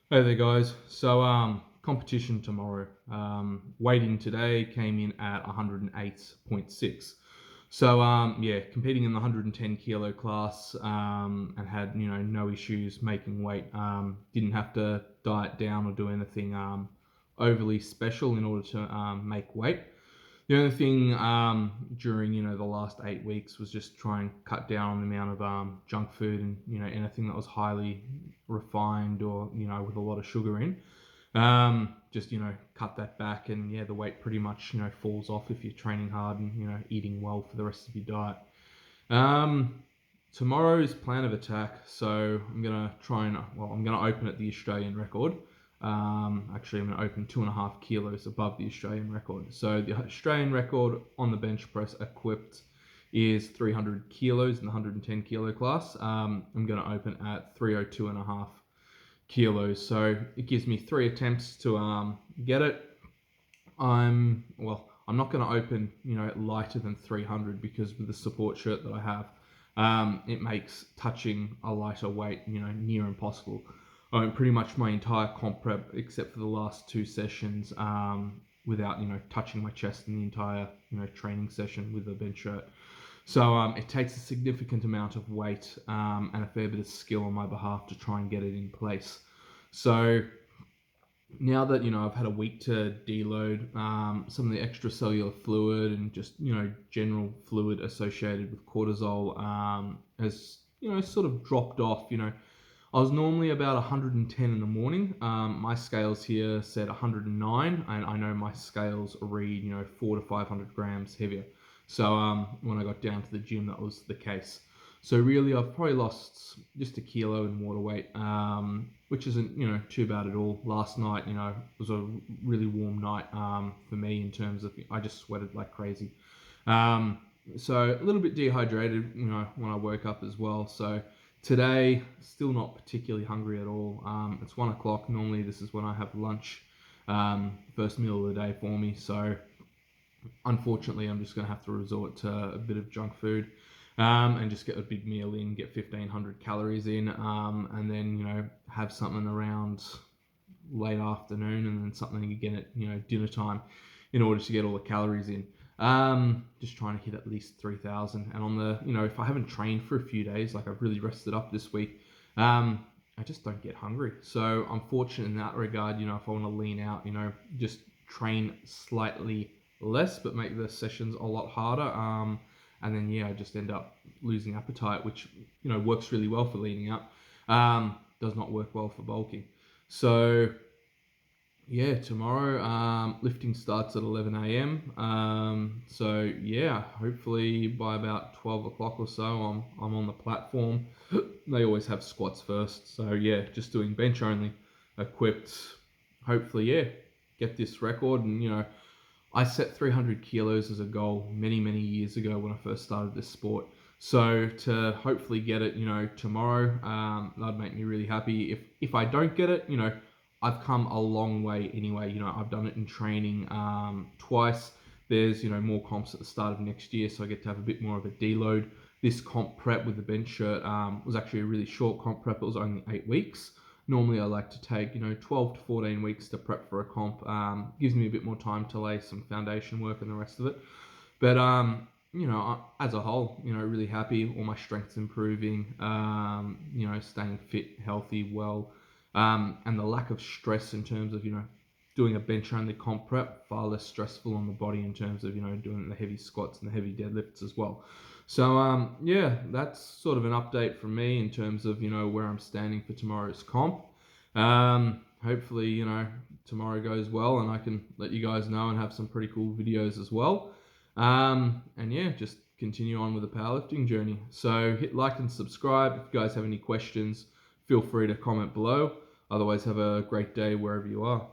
Hey there, guys. So, competition tomorrow. Weighting today came in at 108.6. So, yeah, competing in the 110 kilo class, and had, no issues making weight. Didn't have to diet down or do anything, overly special in order to, make weight. The only thing during the last 8 weeks was just try and cut down on the amount of junk food and anything that was highly refined or with a lot of sugar in. Just cut that back, and yeah, the weight pretty much falls off if you're training hard and eating well for the rest of your diet. Um, Tomorrow's plan of attack. So I'm gonna try and I'm gonna open at the Australian record. Actually, I'm gonna open 2.5 kilos above the Australian record. So the Australian record on the bench press equipped is 300 kilos in the 110 kilo class. I'm gonna open at 302.5 kilos. So it gives me 3 attempts to get it. I'm not going to open lighter than 300, because with the support shirt that I have, it makes touching a lighter weight near impossible. I went pretty much my entire comp prep except for the last 2 sessions without touching my chest in the entire training session with the bench shirt. So it takes a significant amount of weight and a fair bit of skill on my behalf to try and get it in place. So now that I've had a week to deload some of the extracellular fluid and just general fluid associated with cortisol has sort of dropped off. I was normally about 110 in the morning. My scales here said 109, and I know my scales read 400 to 500 grams heavier. So when I got down to the gym, that was the case. So really, I've probably lost just a kilo in water weight, which isn't too bad at all. Last night, was a really warm night for me in terms of I just sweated like crazy. So a little bit dehydrated, when I woke up as well. So today, still not particularly hungry at all. It's 1 o'clock. Normally, this is when I have lunch, first meal of the day for me. So unfortunately, I'm just going to have to resort to a bit of junk food. And just get a big meal in, get 1,500 calories in, and then have something around late afternoon, and then something again at dinner time, in order to get all the calories in. Just trying to hit at least 3,000. And on the if I haven't trained for a few days, like I've really rested up this week, I just don't get hungry. So I'm fortunate in that regard. If I want to lean out, just train slightly less, but make the sessions a lot harder. And then I just end up losing appetite, which works really well for leaning out. Does not work well for bulking. So yeah, tomorrow lifting starts at 11 a.m. So yeah, hopefully by about 12 o'clock or so, I'm on the platform. They always have squats first, so yeah, just doing bench only, equipped. Hopefully, get this record. And I set 300 kilos as a goal many, many years ago when I first started this sport. So to hopefully get it, tomorrow, that'd make me really happy. If I don't get it, I've come a long way anyway. I've done it in training twice. There's more comps at the start of next year, so I get to have a bit more of a deload. This comp prep with the bench shirt was actually a really short comp prep. It was only 8 weeks. Normally I like to take 12 to 14 weeks to prep for a comp. Gives me a bit more time to lay some foundation work and the rest of it. But as a whole, really happy. All my strength's improving. Staying fit, healthy, well, and the lack of stress in terms of doing a bench only comp prep, far less stressful on the body in terms of doing the heavy squats and the heavy deadlifts as well. So yeah, that's sort of an update from me in terms of where I'm standing for tomorrow's comp. Hopefully tomorrow goes well, and I can let you guys know and have some pretty cool videos as well. And yeah, just continue on with the powerlifting journey. So hit like and subscribe. If you guys have any questions, feel free to comment below. Otherwise, have a great day wherever you are.